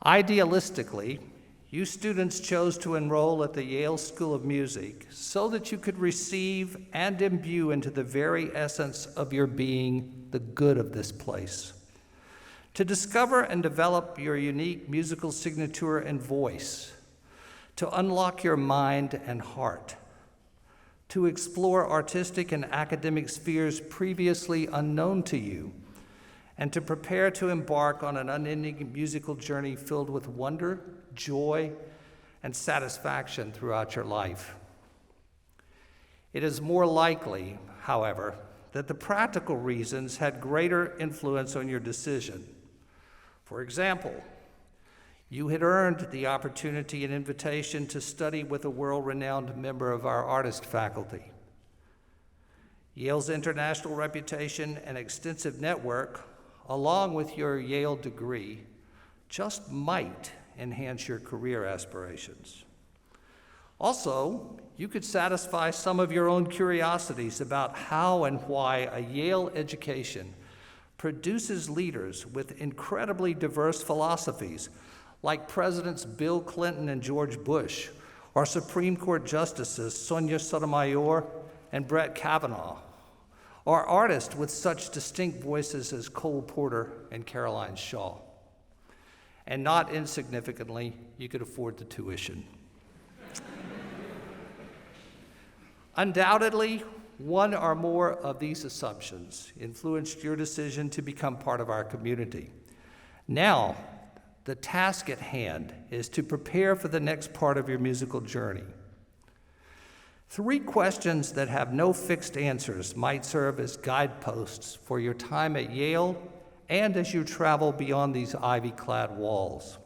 Idealistically, you students chose to enroll at the Yale School of Music so that you could receive and imbue into the very essence of your being the good of this place, to discover and develop your unique musical signature and voice, to unlock your mind and heart, to explore artistic and academic spheres previously unknown to you, and to prepare to embark on an unending musical journey filled with wonder, joy, and satisfaction throughout your life. It is more likely, however, that the practical reasons had greater influence on your decision. For example, you had earned the opportunity and invitation to study with a world-renowned member of our artist faculty. Yale's international reputation and extensive network, along with your Yale degree, just might enhance your career aspirations. Also, you could satisfy some of your own curiosities about how and why a Yale education produces leaders with incredibly diverse philosophies, like Presidents Bill Clinton and George Bush, or Supreme Court Justices Sonia Sotomayor and Brett Kavanaugh, or artists with such distinct voices as Cole Porter and Caroline Shaw. And not insignificantly, you could afford the tuition. Undoubtedly, one or more of these assumptions influenced your decision to become part of our community. Now, the task at hand is to prepare for the next part of your musical journey. 3 questions that have no fixed answers might serve as guideposts for your time at Yale and as you travel beyond these ivy-clad walls.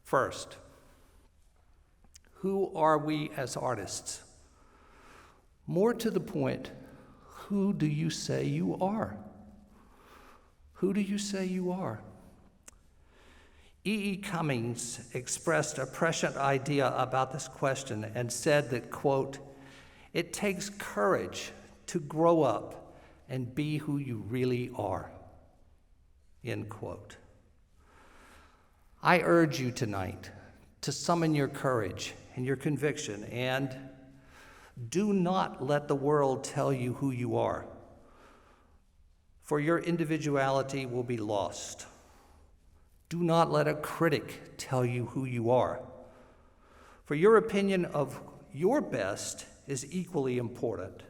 First, who are we as artists? More to the point, who do you say you are? Who do you say you are? E.E. Cummings expressed a prescient idea about this question and said that, quote, "It takes courage to grow up and be who you really are," end quote. I urge you tonight to summon your courage and your conviction, and do not let the world tell you who you are, for your individuality will be lost. Do not let a critic tell you who you are, for your opinion of your best is equally important.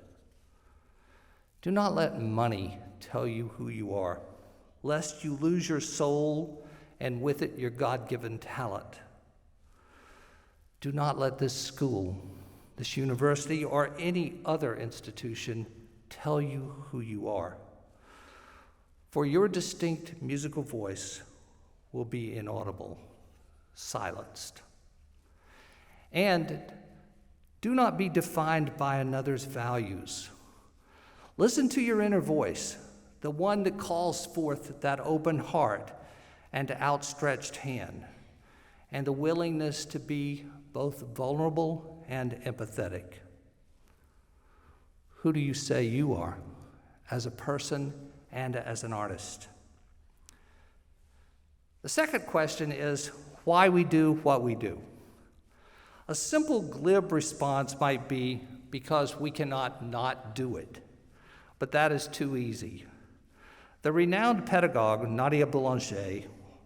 Do not let money tell you who you are, lest you lose your soul and with it your God-given talent. Do not let this school, this university, or any other institution tell you who you are, for your distinct musical voice will be inaudible, silenced. And do not be defined by another's values. Listen to your inner voice, the one that calls forth that open heart and outstretched hand, and the willingness to be both vulnerable and empathetic. Who do you say you are as a person and as an artist? The second question is why we do what we do. A simple, glib response might be because we cannot not do it, but that is too easy. The renowned pedagogue Nadia Boulanger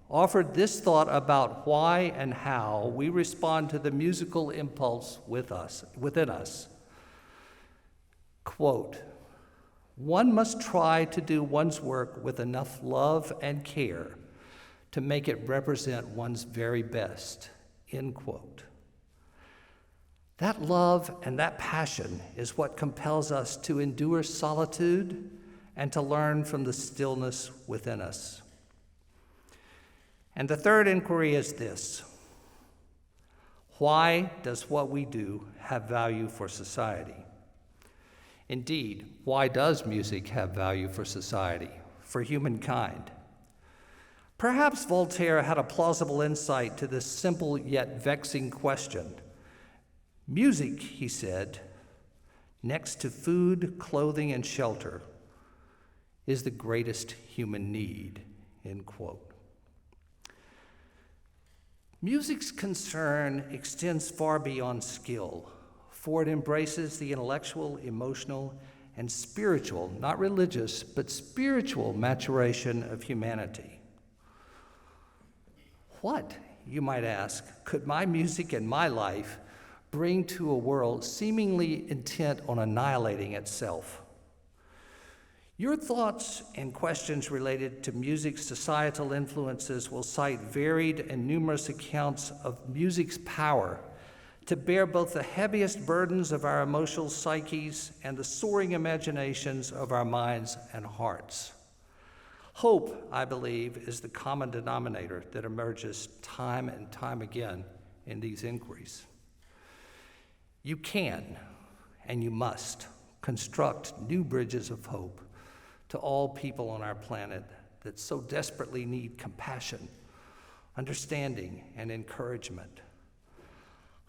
offered this thought about why and how we respond to the musical impulse within us. Quote, "One must try to do one's work with enough love and care to make it represent one's very best," end quote. That love and that passion is what compels us to endure solitude and to learn from the stillness within us. And the third inquiry is this: why does what we do have value for society? Indeed, why does music have value for society, for humankind? Perhaps Voltaire had a plausible insight to this simple yet vexing question. Music, he said, next to food, clothing, and shelter, is the greatest human need, end quote. Music's concern extends far beyond skill, for it embraces the intellectual, emotional, and spiritual, not religious, but spiritual maturation of humanity. What, you might ask, could my music and my life bring to a world seemingly intent on annihilating itself? Your thoughts and questions related to music's societal influences will cite varied and numerous accounts of music's power to bear both the heaviest burdens of our emotional psyches and the soaring imaginations of our minds and hearts. Hope, I believe, is the common denominator that emerges time and time again in these inquiries. You can, and you must, construct new bridges of hope to all people on our planet that so desperately need compassion, understanding, and encouragement.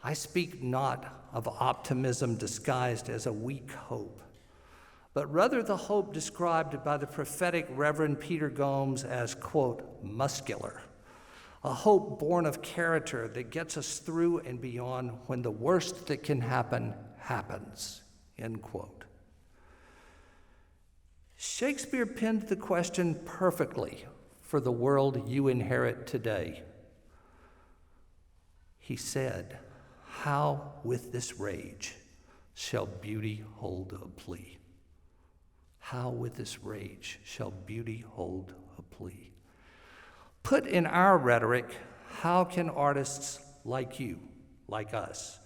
I speak not of optimism disguised as a weak hope, but rather the hope described by the prophetic Reverend Peter Gomes as, quote, muscular, a hope born of character that gets us through and beyond when the worst that can happen happens, end quote. Shakespeare penned the question perfectly for the world you inherit today. He said, "How with this rage shall beauty hold a plea?" How with this rage shall beauty hold a plea? Put in our rhetoric, how can artists like you, like us,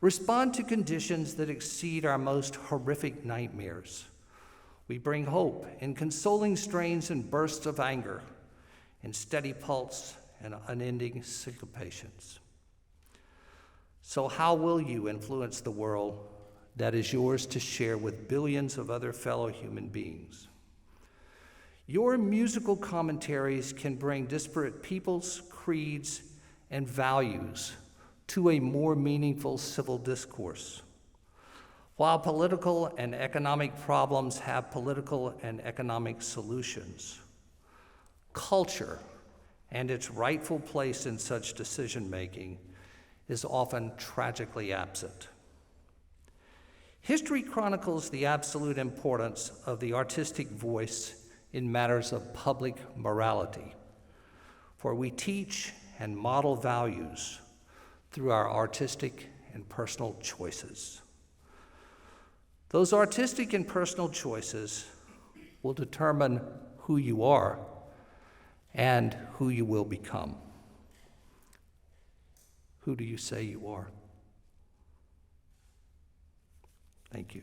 respond to conditions that exceed our most horrific nightmares? We bring hope in consoling strains and bursts of anger, in steady pulse and unending syncopations. So how will you influence the world that is yours to share with billions of other fellow human beings? Your musical commentaries can bring disparate peoples, creeds, and values to a more meaningful civil discourse. While political and economic problems have political and economic solutions, culture and its rightful place in such decision-making is often tragically absent. History chronicles the absolute importance of the artistic voice in matters of public morality, for we teach and model values through our artistic and personal choices. Those artistic and personal choices will determine who you are and who you will become. Who do you say you are? Thank you.